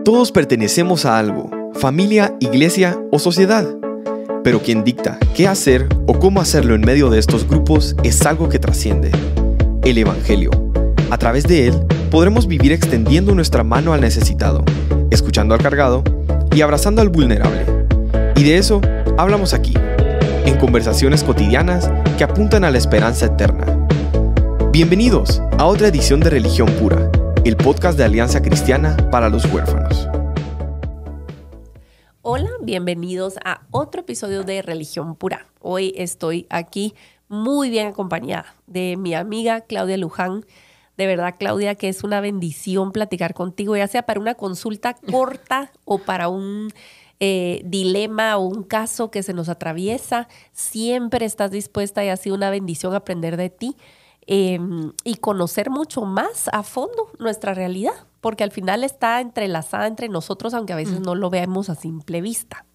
Todos pertenecemos a algo, familia, iglesia o sociedad. Pero quien dicta qué hacer o cómo hacerlo en medio de estos grupos es algo que trasciende: el Evangelio. A través de él podremos vivir extendiendo nuestra mano al necesitado, escuchando al cargado y abrazando al vulnerable. Y de eso hablamos aquí, en conversaciones cotidianas que apuntan a la esperanza eterna. Bienvenidos a otra edición de Religión Pura, el podcast de Alianza Cristiana para los Huérfanos. Hola, bienvenidos a otro episodio de Religión Pura. Hoy estoy aquí muy bien acompañada de mi amiga Claudia Luján. De verdad, Claudia, que es una bendición platicar contigo, ya sea para una consulta corta o para un dilema o un caso que se nos atraviesa. Siempre estás dispuesta y ha sido una bendición aprender de ti y conocer mucho más a fondo nuestra realidad, porque al final está entrelazada entre nosotros, aunque a veces no lo veamos a simple vista.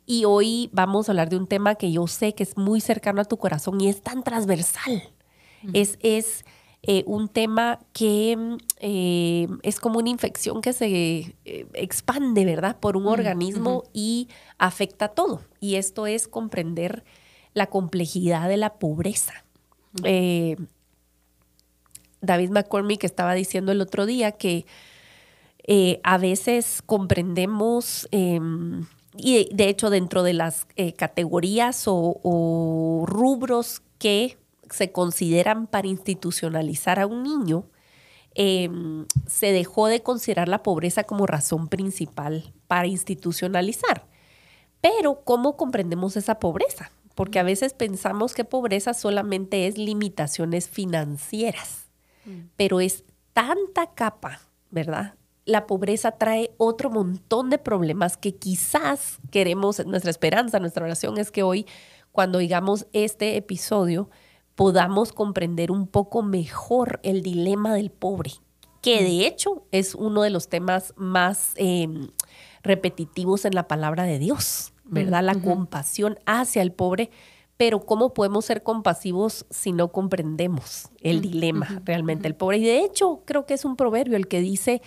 Y hoy vamos a hablar de un tema que yo sé que es muy cercano a tu corazón y es tan transversal. Es un tema que es como una infección que se expande, ¿verdad?, por un organismo y afecta a todo. Y esto es comprender la complejidad de la pobreza. David McCormick estaba diciendo el otro día que a veces comprendemos, y de hecho dentro de las categorías o rubros que se consideran para institucionalizar a un niño, se dejó de considerar la pobreza como razón principal para institucionalizar. Pero, ¿cómo comprendemos esa pobreza? Porque a veces pensamos que pobreza solamente es limitaciones financieras, pero es tanta capa, ¿verdad? La pobreza trae otro montón de problemas que quizás queremos, nuestra esperanza, nuestra oración es que hoy, cuando oigamos este episodio, podamos comprender un poco mejor el dilema del pobre, que de hecho es uno de los temas más repetitivos en la palabra de Dios, ¿verdad? La compasión hacia el pobre, pero ¿cómo podemos ser compasivos si no comprendemos el dilema realmente del pobre? Y de hecho creo que es un proverbio el que dice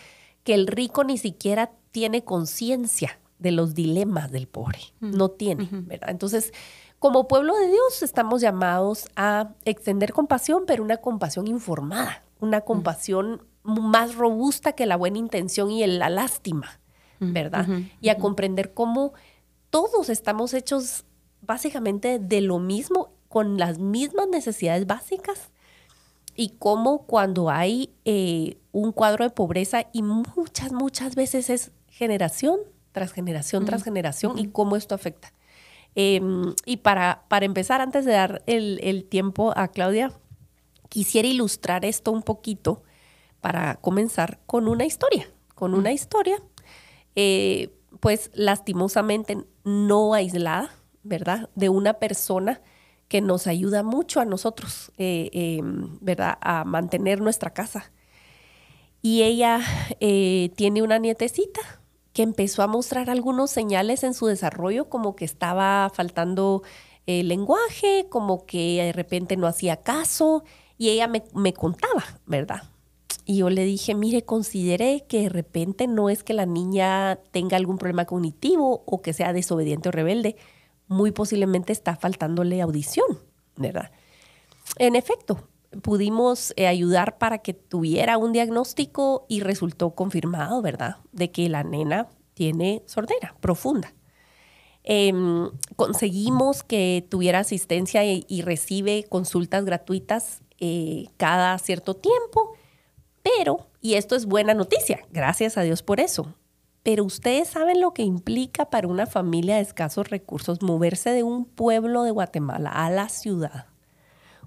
que el rico ni siquiera tiene conciencia de los dilemas del pobre, no tiene, ¿verdad? Entonces, como pueblo de Dios estamos llamados a extender compasión, pero una compasión informada, una compasión más robusta que la buena intención y la lástima, ¿verdad? Y a comprender cómo todos estamos hechos básicamente de lo mismo, con las mismas necesidades básicas, y cómo cuando hay un cuadro de pobreza, y muchas veces es generación tras generación tras generación, y cómo esto afecta. Y para empezar, antes de dar el tiempo a Claudia, quisiera ilustrar esto un poquito para comenzar con una historia. Con una historia, pues lastimosamente no aislada, ¿verdad?, de una persona que nos ayuda mucho a nosotros, ¿verdad?, a mantener nuestra casa. Y ella tiene una nietecita que empezó a mostrar algunos señales en su desarrollo, como que estaba faltando lenguaje, como que de repente no hacía caso, y ella me contaba, ¿verdad? Y yo le dije, mire, considere que de repente no es que la niña tenga algún problema cognitivo o que sea desobediente o rebelde, muy posiblemente está faltándole audición, ¿verdad? En efecto, pudimos ayudar para que tuviera un diagnóstico y resultó confirmado, ¿verdad?, de que la nena tiene sordera profunda. Conseguimos que tuviera asistencia y recibe consultas gratuitas cada cierto tiempo, pero, y esto es buena noticia, gracias a Dios por eso, pero ustedes saben lo que implica para una familia de escasos recursos moverse de un pueblo de Guatemala a la ciudad,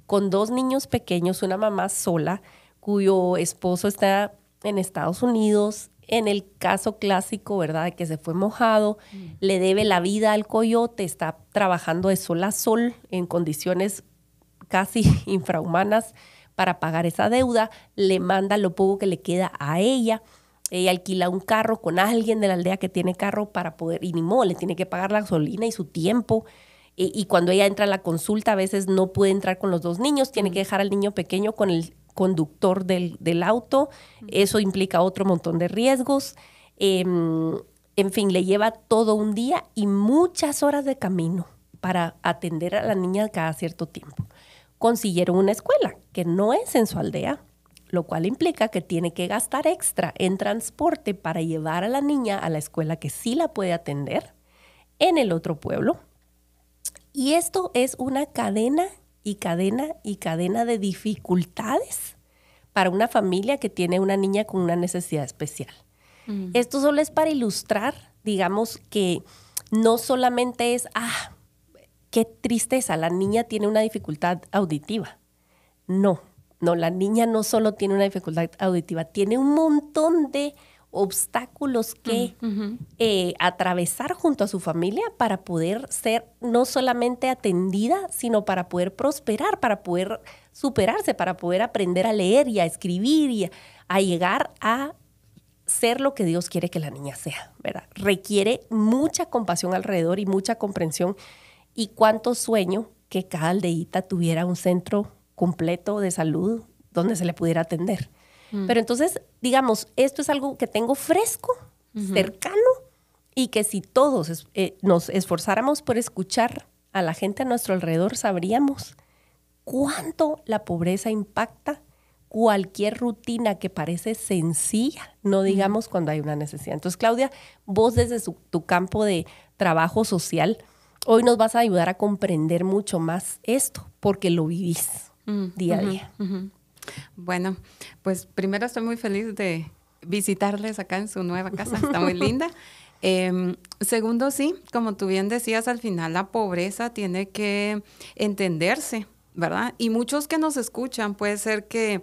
con 2 niños pequeños, una mamá sola, cuyo esposo está en Estados Unidos, en el caso clásico, ¿verdad?, de que se fue mojado, le debe la vida al coyote, está trabajando de sol a sol en condiciones casi infrahumanas para pagar esa deuda, le manda lo poco que le queda a ella. Ella alquila un carro con alguien de la aldea que tiene carro para poder, y ni modo, le tiene que pagar la gasolina y su tiempo. Y cuando ella entra a la consulta, a veces no puede entrar con los 2 niños, tiene que dejar al niño pequeño con el conductor del auto. Eso implica otro montón de riesgos. En fin, le lleva todo un día y muchas horas de camino para atender a la niña cada cierto tiempo. Consiguieron una escuela que no es en su aldea, lo cual implica que tiene que gastar extra en transporte para llevar a la niña a la escuela que sí la puede atender en el otro pueblo. Y esto es una cadena y cadena y cadena de dificultades para una familia que tiene una niña con una necesidad especial. Esto solo es para ilustrar, digamos, que no solamente es, qué tristeza, la niña tiene una dificultad auditiva. No, la niña no solo tiene una dificultad auditiva, tiene un montón de obstáculos que atravesar junto a su familia para poder ser no solamente atendida, sino para poder prosperar, para poder superarse, para poder aprender a leer y a escribir y a llegar a ser lo que Dios quiere que la niña sea, ¿verdad? Requiere mucha compasión alrededor y mucha comprensión. Y cuánto sueño que cada aldeíta tuviera un centro completo de salud donde se le pudiera atender. Pero entonces, digamos, esto es algo que tengo fresco, cercano, y que si todos nos esforzáramos por escuchar a la gente a nuestro alrededor, sabríamos cuánto la pobreza impacta cualquier rutina que parece sencilla, no digamos cuando hay una necesidad. Entonces, Claudia, vos desde tu campo de trabajo social, hoy nos vas a ayudar a comprender mucho más esto, porque lo vivís día a día. Bueno, pues primero estoy muy feliz de visitarles acá en su nueva casa, está muy linda. Segundo, sí, como tú bien decías, al final la pobreza tiene que entenderse, ¿verdad? Y muchos que nos escuchan puede ser que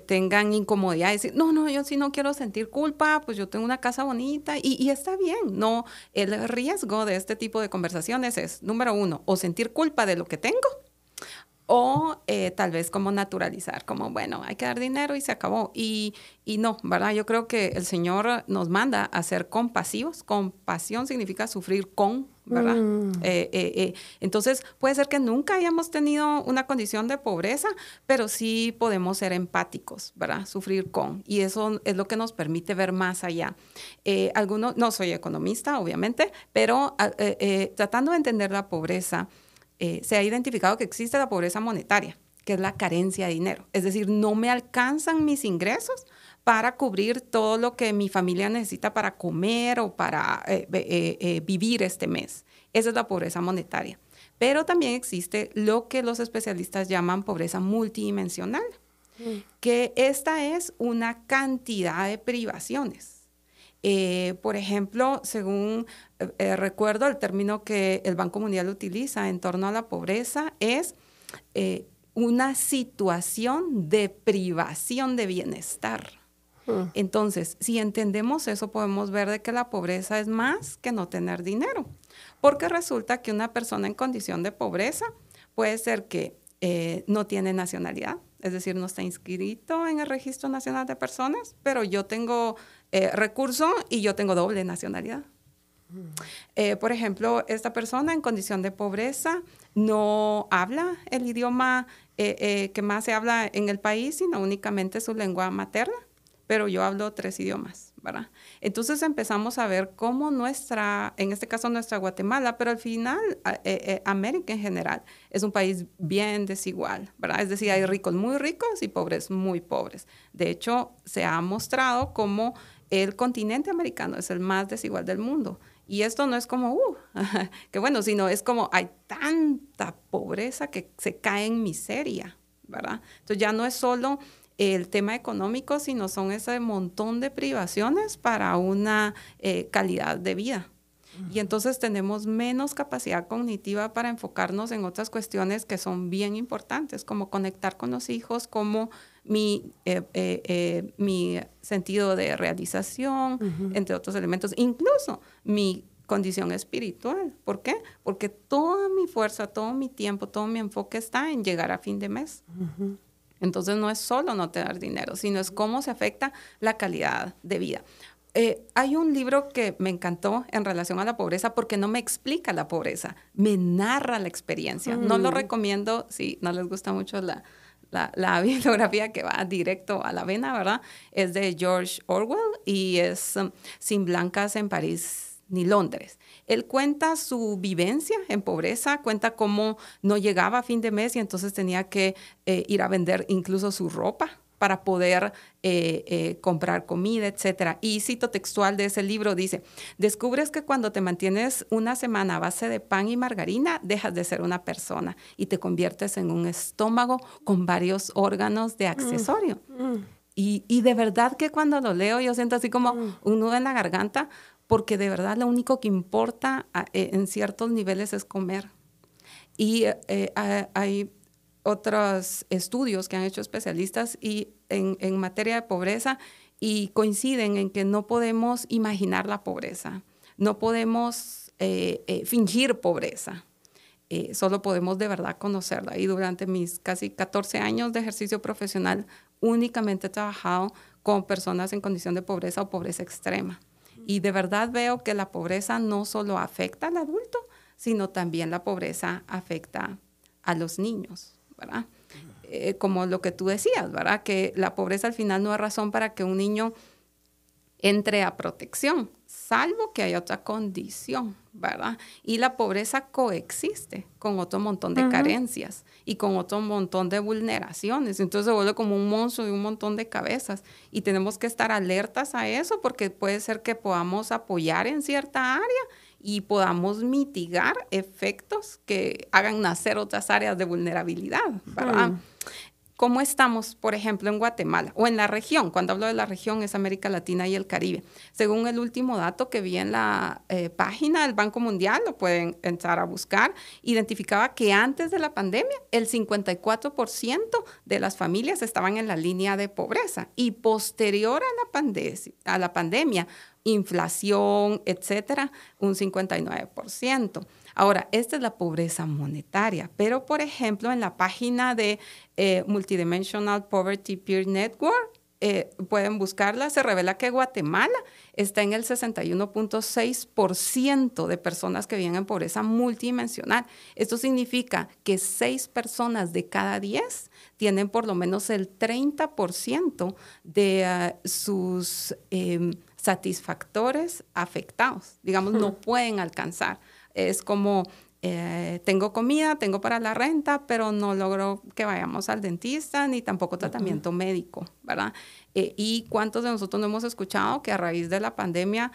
tengan incomodidad y decir, no, yo sí no quiero sentir culpa, pues yo tengo una casa bonita y está bien. No, el riesgo de este tipo de conversaciones es, número uno, o sentir culpa de lo que tengo, o tal vez como naturalizar, como bueno, hay que dar dinero y se acabó. Y no, ¿verdad? Yo creo que el Señor nos manda a ser compasivos. Compasión significa sufrir con, ¿verdad? Entonces, puede ser que nunca hayamos tenido una condición de pobreza, pero sí podemos ser empáticos, ¿verdad? Sufrir con. Y eso es lo que nos permite ver más allá. No soy economista, obviamente, pero tratando de entender la pobreza, se ha identificado que existe la pobreza monetaria, que es la carencia de dinero. Es decir, no me alcanzan mis ingresos para cubrir todo lo que mi familia necesita para comer o para vivir este mes. Esa es la pobreza monetaria. Pero también existe lo que los especialistas llaman pobreza multidimensional, que esta es una cantidad de privaciones. Por ejemplo, según recuerdo, el término que el Banco Mundial utiliza en torno a la pobreza es una situación de privación de bienestar. Entonces, si entendemos eso, podemos ver de que la pobreza es más que no tener dinero, porque resulta que una persona en condición de pobreza puede ser que no tiene nacionalidad, es decir, no está inscrito en el Registro Nacional de Personas, pero yo tengo recurso y yo tengo doble nacionalidad. Por ejemplo, esta persona en condición de pobreza no habla el idioma que más se habla en el país, sino únicamente su lengua materna, pero yo hablo 3 idiomas, ¿verdad? Entonces empezamos a ver cómo en este caso nuestra Guatemala, pero al final América en general es un país bien desigual, ¿verdad? Es decir, hay ricos muy ricos y pobres muy pobres. De hecho, se ha mostrado como el continente americano es el más desigual del mundo. Y esto no es como, qué bueno, sino es como hay tanta pobreza que se cae en miseria, ¿verdad? Entonces ya no es solo el tema económico, sino son ese montón de privaciones para una calidad de vida. Y entonces tenemos menos capacidad cognitiva para enfocarnos en otras cuestiones que son bien importantes, como conectar con los hijos, como mi sentido de realización, entre otros elementos, incluso mi condición espiritual. ¿Por qué? Porque toda mi fuerza, todo mi tiempo, todo mi enfoque está en llegar a fin de mes. Entonces no es solo no tener dinero, sino es cómo se afecta la calidad de vida. Hay un libro que me encantó en relación a la pobreza porque no me explica la pobreza, me narra la experiencia. No lo recomiendo si no les gusta mucho la bibliografía que va directo a la vena, ¿verdad? Es de George Orwell y es Sin blancas en París ni Londres. Él cuenta su vivencia en pobreza, cuenta cómo no llegaba a fin de mes y entonces tenía que ir a vender incluso su ropa para poder comprar comida, etc. Y cito textual de ese libro, dice, descubres que cuando te mantienes una semana a base de pan y margarina, dejas de ser una persona y te conviertes en un estómago con varios órganos de accesorio. Y de verdad que cuando lo leo yo siento así como un nudo en la garganta, porque de verdad lo único que importa en ciertos niveles es comer. Y hay otros estudios que han hecho especialistas y en materia de pobreza y coinciden en que no podemos imaginar la pobreza, no podemos fingir pobreza, solo podemos de verdad conocerla. Y durante mis casi 14 años de ejercicio profesional únicamente he trabajado con personas en condición de pobreza o pobreza extrema. Y de verdad veo que la pobreza no solo afecta al adulto, sino también la pobreza afecta a los niños, ¿verdad? Como lo que tú decías, ¿verdad? Que la pobreza al final no es razón para que un niño entre a protección, salvo que haya otra condición, ¿verdad? Y la pobreza coexiste con otro montón de carencias y con otro montón de vulneraciones. Entonces se vuelve como un monstruo de un montón de cabezas y tenemos que estar alertas a eso porque puede ser que podamos apoyar en cierta área y podamos mitigar efectos que hagan nacer otras áreas de vulnerabilidad, ¿verdad? ¿Cómo estamos, por ejemplo, en Guatemala o en la región? Cuando hablo de la región es América Latina y el Caribe. Según el último dato que vi en la página del Banco Mundial, lo pueden entrar a buscar, identificaba que antes de la pandemia el 54% de las familias estaban en la línea de pobreza y posterior a la pandemia, inflación, etcétera, un 59%. Ahora, esta es la pobreza monetaria, pero por ejemplo en la página de Multidimensional Poverty Peer Network, pueden buscarla, se revela que Guatemala está en el 61.6% de personas que viven en pobreza multidimensional. Esto significa que 6 personas de cada 10 tienen por lo menos el 30% de sus satisfactores afectados. Digamos, no pueden alcanzar. Es como, tengo comida, tengo para la renta, pero no logro que vayamos al dentista ni tampoco tratamiento médico, ¿verdad? ¿Y cuántos de nosotros no hemos escuchado que a raíz de la pandemia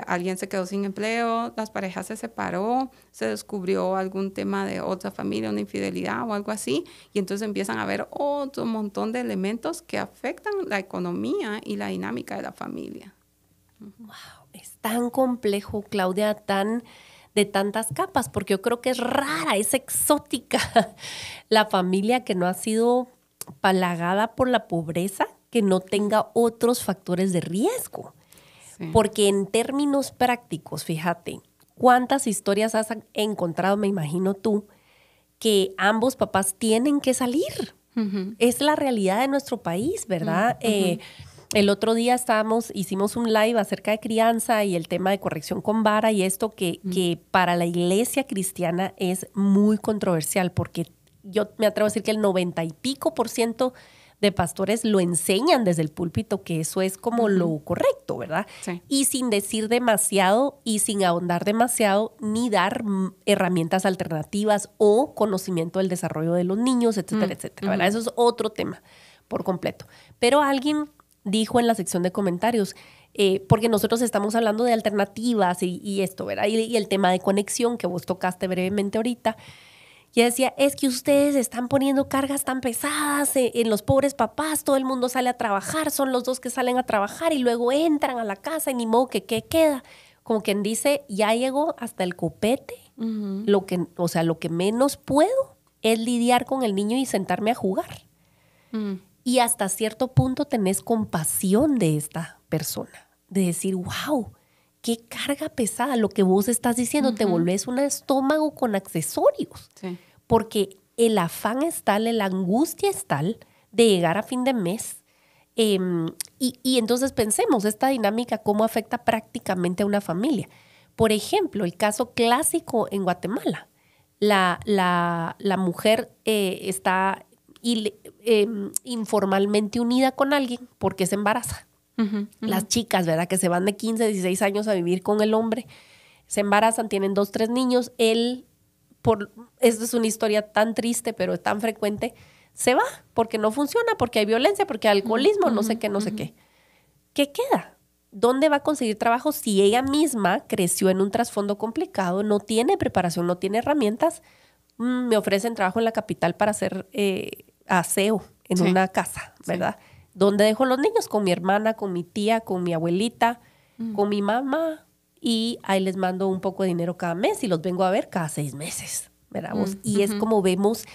alguien se quedó sin empleo, las parejas se separó, se descubrió algún tema de otra familia, una infidelidad o algo así, y entonces empiezan a haber otro montón de elementos que afectan la economía y la dinámica de la familia? Wow, es tan complejo, Claudia, de tantas capas, porque yo creo que es rara, es exótica la familia que no ha sido palagada por la pobreza, que no tenga otros factores de riesgo. Sí. Porque en términos prácticos, fíjate, ¿cuántas historias has encontrado, me imagino tú, que ambos papás tienen que salir? Es la realidad de nuestro país, ¿verdad? El otro día hicimos un live acerca de crianza y el tema de corrección con vara y esto que para la iglesia cristiana es muy controversial porque yo me atrevo a decir que el 90 y pico % de pastores lo enseñan desde el púlpito que eso es como lo correcto, ¿verdad? Sí. Y sin decir demasiado y sin ahondar demasiado ni dar herramientas alternativas o conocimiento del desarrollo de los niños, etcétera, etcétera, ¿verdad? Eso es otro tema por completo. Pero alguien dijo en la sección de comentarios, porque nosotros estamos hablando de alternativas y esto, ¿verdad? Y el tema de conexión que vos tocaste brevemente ahorita. Y decía, es que ustedes están poniendo cargas tan pesadas en los pobres papás, todo el mundo sale a trabajar, son los dos que salen a trabajar y luego entran a la casa y ni modo que qué queda. Como quien dice, ya llegó hasta el copete, lo que menos puedo es lidiar con el niño y sentarme a jugar. Y hasta cierto punto tenés compasión de esta persona, de decir, wow, qué carga pesada, lo que vos estás diciendo, te volvés un estómago con accesorios, porque el afán es tal, la angustia es tal de llegar a fin de mes. Y entonces pensemos esta dinámica, cómo afecta prácticamente a una familia. Por ejemplo, el caso clásico en Guatemala, la mujer está informalmente unida con alguien porque se embaraza. Las chicas, ¿verdad? Que se van de 15, 16 años a vivir con el hombre, se embarazan, tienen 2, 3 niños. Él, esta es una historia tan triste, pero tan frecuente, se va porque no funciona, porque hay violencia, porque hay alcoholismo, no sé qué, no sé qué. ¿Qué queda? ¿Dónde va a conseguir trabajo si ella misma creció en un trasfondo complicado, no tiene preparación, no tiene herramientas? Me ofrecen trabajo en la capital para hacer aseo en una casa, ¿verdad? Sí. ¿Dónde dejo los niños? Con mi hermana, con mi tía, con mi abuelita, con mi mamá, y ahí les mando un poco de dinero cada mes y los vengo a ver cada 6 meses, ¿verdad? Y es como vemos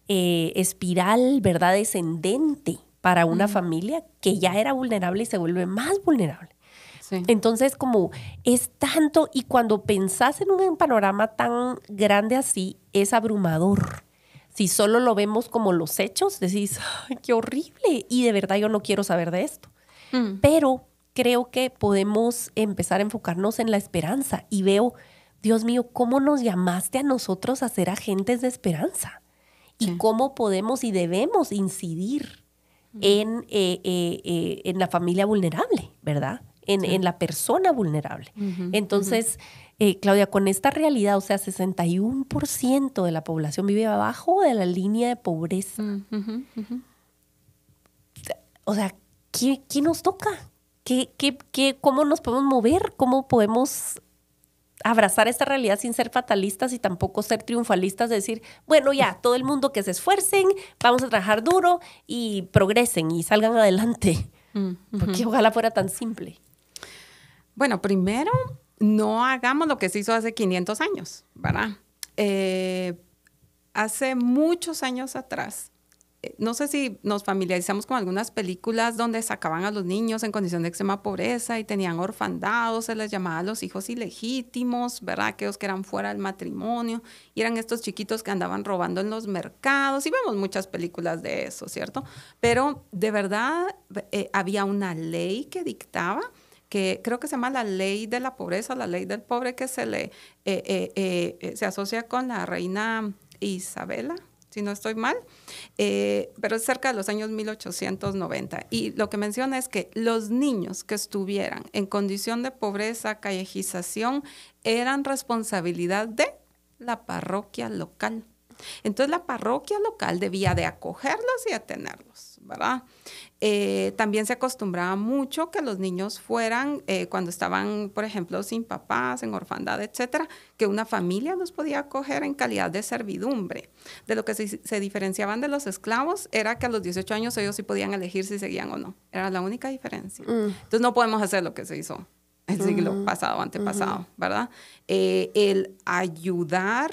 espiral, ¿verdad? Descendente para una familia que ya era vulnerable y se vuelve más vulnerable. Sí. Entonces, como es tanto, y cuando pensás en un panorama tan grande así, es abrumador. Si solo lo vemos como los hechos, decís, ¡ay, qué horrible! Y de verdad yo no quiero saber de esto. Pero creo que podemos empezar a enfocarnos en la esperanza. Y veo, Dios mío, ¿cómo nos llamaste a nosotros a ser agentes de esperanza? Y cómo podemos y debemos incidir en la familia vulnerable, ¿verdad? En la persona vulnerable. Entonces, Claudia, con esta realidad, o sea, 61% de la población vive abajo de la línea de pobreza. O sea, ¿qué nos toca? ¿Cómo nos podemos mover? ¿Cómo podemos abrazar esta realidad sin ser fatalistas y tampoco ser triunfalistas? De decir, bueno, ya, todo el mundo que se esfuercen, vamos a trabajar duro y progresen y salgan adelante. Porque ojalá fuera tan simple. Bueno, primero, no hagamos lo que se hizo hace 500 años, ¿verdad? Hace muchos años atrás, no sé si nos familiarizamos con algunas películas donde sacaban a los niños en condición de extrema pobreza y tenían orfandad, se les llamaba a los hijos ilegítimos, ¿verdad? Aquellos que eran fuera del matrimonio, y eran estos chiquitos que andaban robando en los mercados, y vemos muchas películas de eso, ¿cierto? Pero de verdad había una ley que dictaba, que creo que se llama la ley de la pobreza, la ley del pobre, que se asocia con la reina Isabela, si no estoy mal, pero es cerca de los años 1890. Y lo que menciona es que los niños que estuvieran en condición de pobreza, callejización, eran responsabilidad de la parroquia local. Entonces, la parroquia local debía de acogerlos y atenerlos, ¿verdad? También se acostumbraba mucho que los niños fueran, cuando estaban, por ejemplo, sin papás, en orfandad, etcétera, que una familia los podía acoger en calidad de servidumbre. De lo que se diferenciaban de los esclavos era que a los 18 años ellos sí podían elegir si seguían o no. Era la única diferencia. Entonces, no podemos hacer lo que se hizo el siglo pasado, antepasado, ¿verdad? El ayudar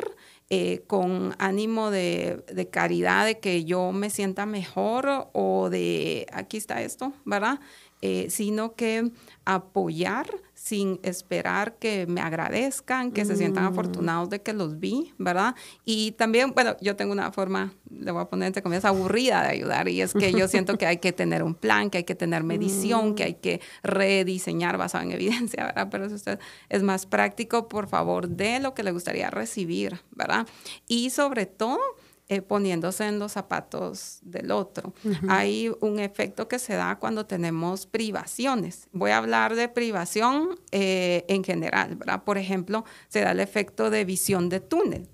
con ánimo de caridad, de que yo me sienta mejor o de aquí está esto, ¿verdad? Sino que apoyar sin esperar que me agradezcan, que se sientan afortunados de que los vi, ¿verdad? Y también, bueno, yo tengo una forma, le voy a poner entre comillas, aburrida de ayudar, y es que yo siento que hay que tener un plan, que hay que tener medición, que hay que rediseñar basado en evidencia, ¿verdad? Pero si usted es más práctico, por favor, dé lo que le gustaría recibir, ¿verdad? Y sobre todo, poniéndose en los zapatos del otro. Hay un efecto que se da cuando tenemos privaciones. Voy a hablar de privación en general, ¿verdad? Por ejemplo, se da el efecto de visión de túnel.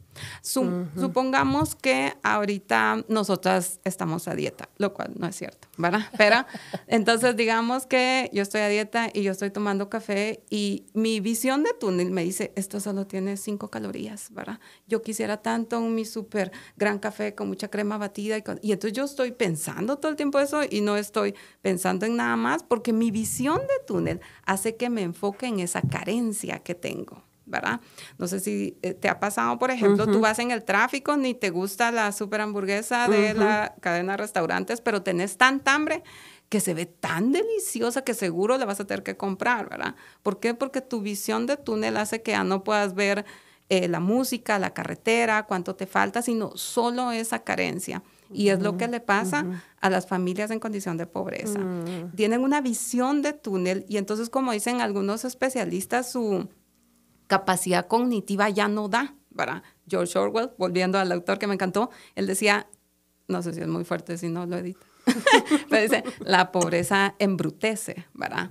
Supongamos que ahorita nosotras estamos a dieta, lo cual no es cierto, ¿verdad? Pero entonces digamos que yo estoy a dieta y yo estoy tomando café y mi visión de túnel me dice, esto solo tiene 5 calorías, ¿verdad? Yo quisiera tanto mi súper gran café con mucha crema batida y entonces yo estoy pensando todo el tiempo eso y no estoy pensando en nada más porque mi visión de túnel hace que me enfoque en esa carencia que tengo, ¿verdad? No sé si te ha pasado, por ejemplo, tú vas en el tráfico, ni te gusta la super hamburguesa de la cadena de restaurantes, pero tenés tanta hambre que se ve tan deliciosa que seguro la vas a tener que comprar, ¿verdad? ¿Por qué? Porque tu visión de túnel hace que ya no puedas ver la música, la carretera, cuánto te falta, sino solo esa carencia. Y es lo que le pasa a las familias en condición de pobreza. Tienen una visión de túnel y entonces, como dicen algunos especialistas, su capacidad cognitiva ya no da, ¿verdad? George Orwell, volviendo al autor que me encantó, él decía, no sé si es muy fuerte si no lo edito, pero dice, la pobreza embrutece, ¿verdad?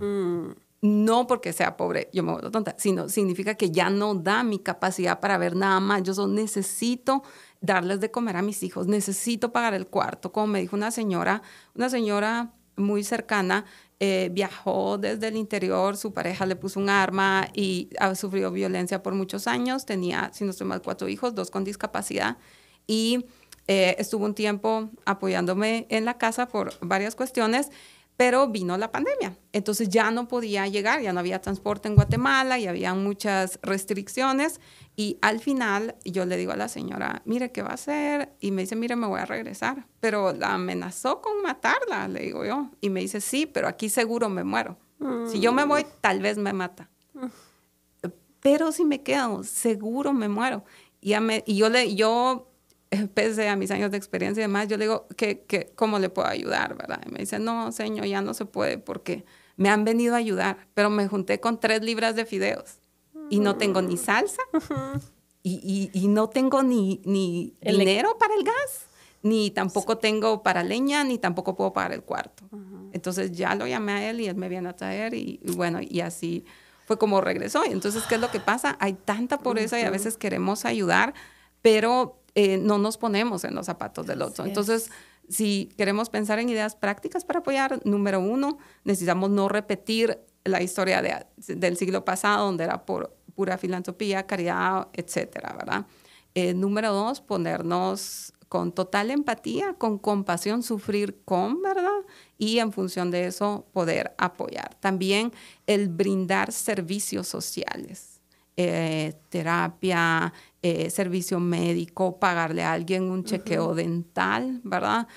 No porque sea pobre, yo me vuelvo tonta, sino significa que ya no da mi capacidad para ver nada más. Yo solo necesito darles de comer a mis hijos, necesito pagar el cuarto. Como me dijo una señora muy cercana, viajó desde el interior, su pareja le puso un arma y ha sufrido violencia por muchos años. Tenía, si no estoy mal, 4 hijos, 2 con discapacidad. Y estuvo un tiempo apoyándome en la casa por varias cuestiones, pero vino la pandemia. Entonces ya no podía llegar, ya no había transporte en Guatemala y había muchas restricciones. Y al final yo le digo a la señora, mire, ¿qué va a hacer? Y me dice, mire, me voy a regresar. Pero la amenazó con matarla, le digo yo. Y me dice, sí, pero aquí seguro me muero. Si yo me voy, tal vez me mata. Pero si me quedo, seguro me muero. Y yo pese a mis años de experiencia y demás, yo le digo, ¿cómo le puedo ayudar, verdad? Y me dice, no, señor, ya no se puede porque me han venido a ayudar, pero me junté con 3 libras de fideos y no tengo ni salsa y no tengo ni dinero para el gas, ni tampoco tengo para leña, ni tampoco puedo pagar el cuarto. Entonces ya lo llamé a él y él me viene a traer y bueno, y así fue como regresó. Entonces, ¿qué es lo que pasa? Hay tanta pobreza y a veces queremos ayudar, pero no nos ponemos en los zapatos del otro. Entonces, si queremos pensar en ideas prácticas para apoyar, número 1, necesitamos no repetir la historia del siglo pasado, donde era por pura filantropía, caridad, etcétera, ¿verdad? Número 2, ponernos con total empatía, con compasión, sufrir con, ¿verdad? Y en función de eso, poder apoyar. También el brindar servicios sociales. Terapia, servicio médico, pagarle a alguien un chequeo dental, ¿verdad?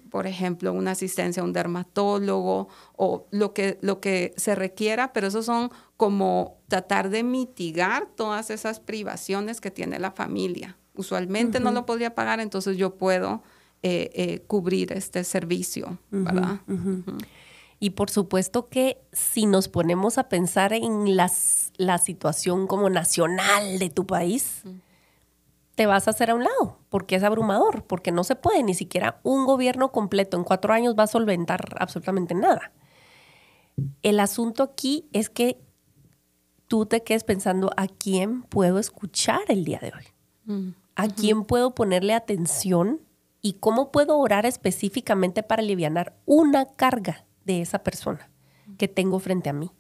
Por ejemplo, una asistencia a un dermatólogo o lo que se requiera, pero eso son como tratar de mitigar todas esas privaciones que tiene la familia. Usualmente no lo podría pagar, entonces yo puedo cubrir este servicio, ¿verdad? Y por supuesto que si nos ponemos a pensar en la situación como nacional de tu país, te vas a hacer a un lado, porque es abrumador, porque no se puede, ni siquiera un gobierno completo en 4 años va a solventar absolutamente nada. El asunto aquí es que tú te quedes pensando a quién puedo escuchar el día de hoy, a quién puedo ponerle atención y cómo puedo orar específicamente para alivianar una carga de esa persona que tengo frente a mí.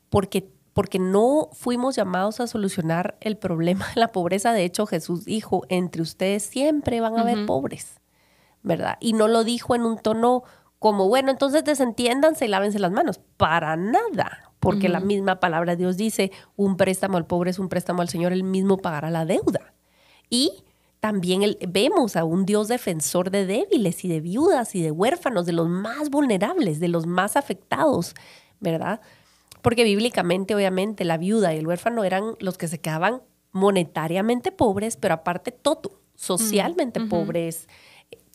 Porque no fuimos llamados a solucionar el problema de la pobreza. De hecho, Jesús dijo, entre ustedes siempre van a haber pobres, ¿verdad? Y no lo dijo en un tono como, bueno, entonces desentiéndanse y lávense las manos. Para nada, porque la misma palabra de Dios dice, un préstamo al pobre es un préstamo al Señor, él mismo pagará la deuda. Y también vemos a un Dios defensor de débiles y de viudas y de huérfanos, de los más vulnerables, de los más afectados, ¿verdad? Porque bíblicamente, obviamente, la viuda y el huérfano eran los que se quedaban monetariamente pobres, pero aparte todo, socialmente pobres,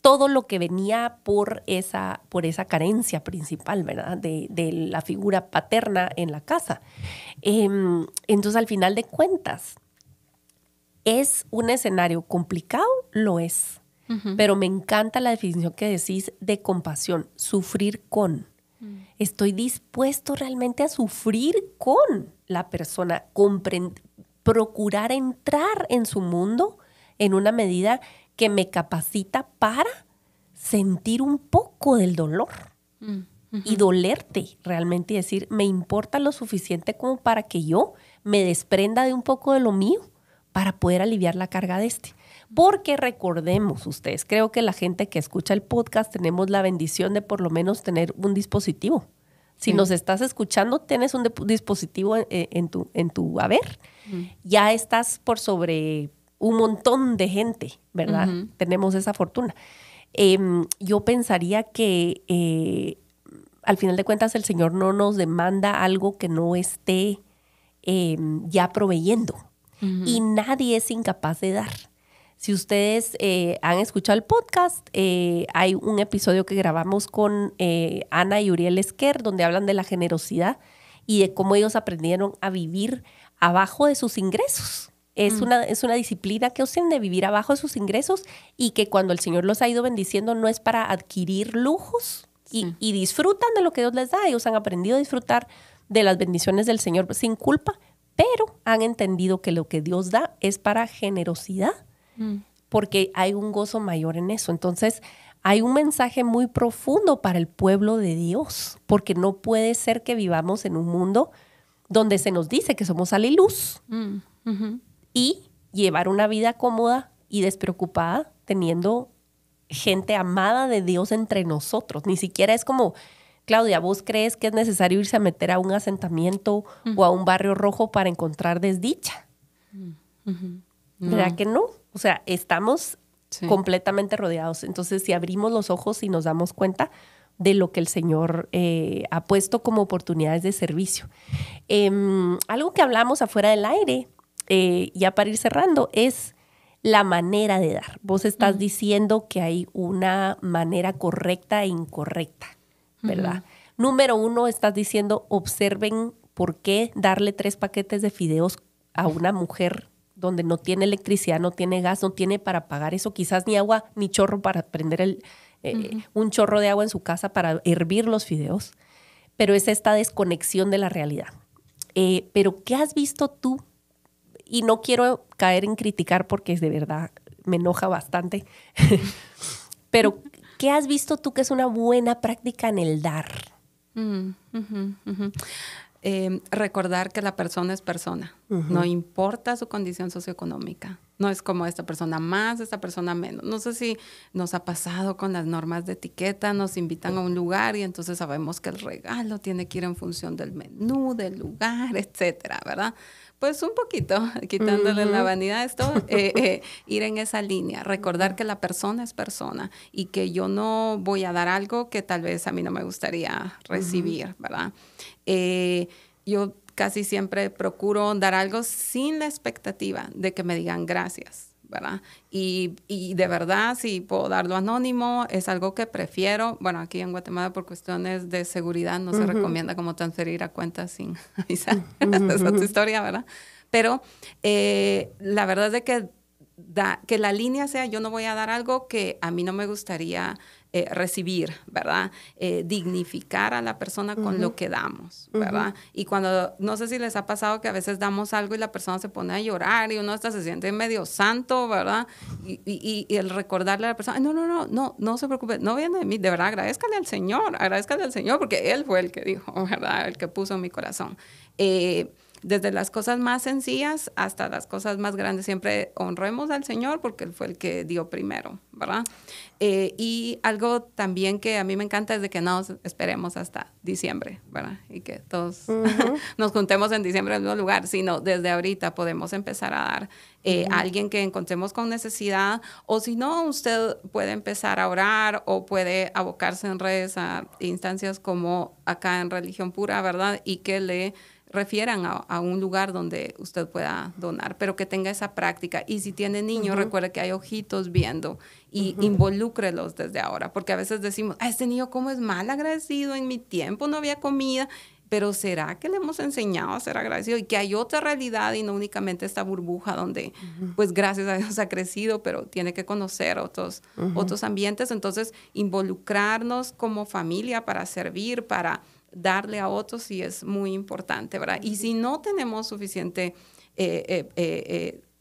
todo lo que venía por esa carencia principal, ¿verdad? De la figura paterna en la casa. Entonces, al final de cuentas, ¿es un escenario complicado? Lo es. Pero me encanta la definición que decís de compasión, sufrir con. Estoy dispuesto realmente a sufrir con la persona, procurar entrar en su mundo en una medida que me capacita para sentir un poco del dolor y dolerte realmente y decir, me importa lo suficiente como para que yo me desprenda de un poco de lo mío para poder aliviar la carga de este. Porque recordemos ustedes, creo que la gente que escucha el podcast tenemos la bendición de por lo menos tener un dispositivo. Si nos estás escuchando, tienes un dispositivo en tu haber. Ya estás por sobre un montón de gente, ¿verdad? Tenemos esa fortuna. Yo pensaría que al final de cuentas el Señor no nos demanda algo que no esté ya proveyendo. Y nadie es incapaz de dar. Si ustedes han escuchado el podcast, hay un episodio que grabamos con Ana y Uriel Esquer, donde hablan de la generosidad y de cómo ellos aprendieron a vivir abajo de sus ingresos, Es una disciplina que usen de vivir abajo de sus ingresos y que cuando el Señor los ha ido bendiciendo no es para adquirir lujos y disfrutan de lo que Dios les da. Ellos han aprendido a disfrutar de las bendiciones del Señor sin culpa, pero han entendido que lo que Dios da es para generosidad porque hay un gozo mayor en eso. Entonces, hay un mensaje muy profundo para el pueblo de Dios, porque no puede ser que vivamos en un mundo donde se nos dice que somos sal y luz y llevar una vida cómoda y despreocupada teniendo gente amada de Dios entre nosotros. Ni siquiera es como, Claudia, ¿vos crees que es necesario irse a meter a un asentamiento o a un barrio rojo para encontrar desdicha? ¿Verdad que no? O sea, estamos completamente rodeados. Entonces, si abrimos los ojos y nos damos cuenta de lo que el Señor ha puesto como oportunidades de servicio. Algo que hablamos afuera del aire, ya para ir cerrando, es la manera de dar. Vos estás diciendo que hay una manera correcta e incorrecta, ¿verdad? Número 1, estás diciendo, observen por qué darle 3 paquetes de fideos a una mujer donde no tiene electricidad, no tiene gas, no tiene para pagar eso, quizás ni agua, ni chorro para prender un chorro de agua en su casa para hervir los fideos. Pero es esta desconexión de la realidad. Pero ¿qué has visto tú? Y no quiero caer en criticar porque de verdad me enoja bastante. Pero ¿qué has visto tú que es una buena práctica en el dar? Recordar que la persona es persona. No importa su condición socioeconómica. No es como esta persona más, esta persona menos. No sé si nos ha pasado con las normas de etiqueta. Nos invitan a un lugar y entonces sabemos que el regalo tiene que ir en función del menú, del lugar, etcétera, ¿verdad? Pues un poquito, quitándole la vanidad a esto, ir en esa línea, recordar que la persona es persona y que yo no voy a dar algo que tal vez a mí no me gustaría recibir, ¿verdad? Yo casi siempre procuro dar algo sin la expectativa de que me digan gracias, ¿verdad? Y de verdad, si puedo darlo anónimo, es algo que prefiero. Bueno, aquí en Guatemala por cuestiones de seguridad no se recomienda como transferir a cuentas sin avisar. Esa es otra historia, ¿verdad? Pero la verdad es de que la línea sea, yo no voy a dar algo que a mí no me gustaría recibir, ¿verdad? Dignificar a la persona con lo que damos, ¿verdad? Y cuando, no sé si les ha pasado que a veces damos algo y la persona se pone a llorar y uno hasta se siente medio santo, ¿verdad? Y el recordarle a la persona, no se preocupe, no viene de mí, de verdad, agradezcale al Señor, porque Él fue el que dijo, ¿verdad? El que puso en mi corazón. Desde las cosas más sencillas hasta las cosas más grandes, siempre honremos al Señor porque Él fue el que dio primero, ¿verdad? Y algo también que a mí me encanta es de que no esperemos hasta diciembre, ¿verdad? Y que todos nos juntemos en diciembre en el mismo lugar, sino desde ahorita podemos empezar a dar a alguien que encontremos con necesidad, o si no, usted puede empezar a orar o puede abocarse en redes a instancias como acá en Religión Pura, ¿verdad? Y que le refieran a un lugar donde usted pueda donar, pero que tenga esa práctica. Y si tiene niños, recuerde que hay ojitos viendo y involúcrelos desde ahora, porque a veces decimos, este niño cómo es mal agradecido, en mi tiempo no había comida, pero ¿será que le hemos enseñado a ser agradecido? Y que hay otra realidad y no únicamente esta burbuja donde, pues gracias a Dios ha crecido, pero tiene que conocer otros ambientes. Entonces, involucrarnos como familia para servir, para darle a otros, sí es muy importante, ¿verdad? Y si no tenemos suficiente,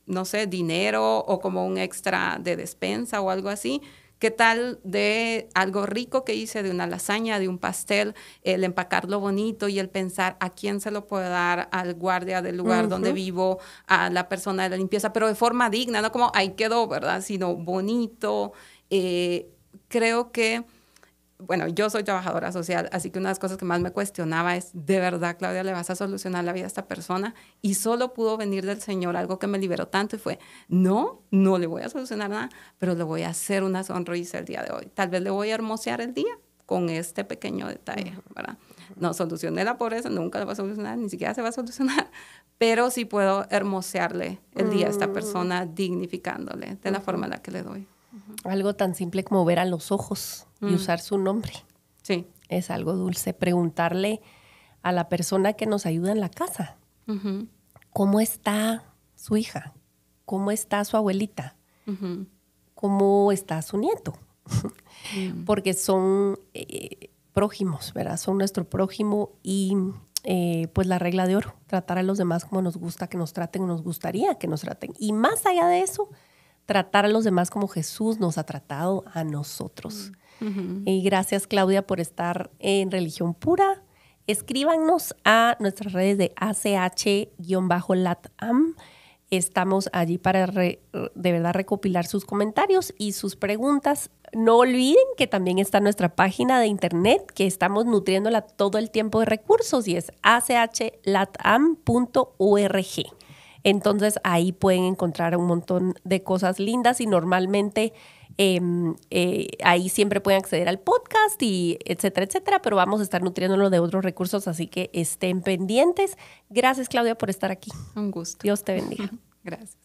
no sé, dinero o como un extra de despensa o algo así, ¿qué tal de algo rico que hice, de una lasaña, de un pastel, el empacarlo bonito y el pensar a quién se lo puedo dar, al guardia del lugar donde vivo, a la persona de la limpieza, pero de forma digna, no como ahí quedó, ¿verdad? Sino bonito. Creo que, bueno, yo soy trabajadora social, así que una de las cosas que más me cuestionaba es, ¿de verdad, Claudia, le vas a solucionar la vida a esta persona? Y solo pudo venir del Señor algo que me liberó tanto y fue, no le voy a solucionar nada, pero le voy a hacer una sonrisa el día de hoy. Tal vez le voy a hermosear el día con este pequeño detalle, ¿verdad? No solucioné la pobreza, nunca la va a solucionar, ni siquiera se va a solucionar, pero sí puedo hermosearle el día a esta persona, dignificándole de la forma en la que le doy. Algo tan simple como ver a los ojos y usar su nombre. Sí. Es algo dulce. Preguntarle a la persona que nos ayuda en la casa, ¿cómo está su hija? ¿cómo está su abuelita? Ujú. ¿Cómo está su nieto? Porque son prójimos, ¿verdad? Son nuestro prójimo y pues la regla de oro, tratar a los demás como nos gusta que nos traten o nos gustaría que nos traten. Y más allá de eso, tratar a los demás como Jesús nos ha tratado a nosotros. Y gracias, Claudia, por estar en Religión Pura. Escríbanos a nuestras redes de ACH-LATAM. Estamos allí para de verdad recopilar sus comentarios y sus preguntas. No olviden que también está nuestra página de internet, que estamos nutriéndola todo el tiempo de recursos, y es achlatam.org. Entonces ahí pueden encontrar un montón de cosas lindas y normalmente ahí siempre pueden acceder al podcast y etcétera, etcétera, pero vamos a estar nutriéndolo de otros recursos, así que estén pendientes. Gracias, Claudia, por estar aquí. Un gusto. Dios te bendiga. Gracias.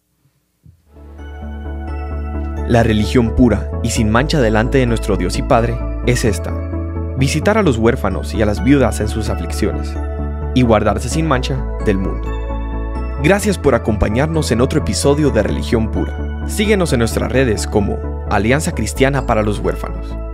La religión pura y sin mancha delante de nuestro Dios y Padre es esta: visitar a los huérfanos y a las viudas en sus aflicciones y guardarse sin mancha del mundo. Gracias por acompañarnos en otro episodio de Religión Pura. Síguenos en nuestras redes como Alianza Cristiana para los Huérfanos.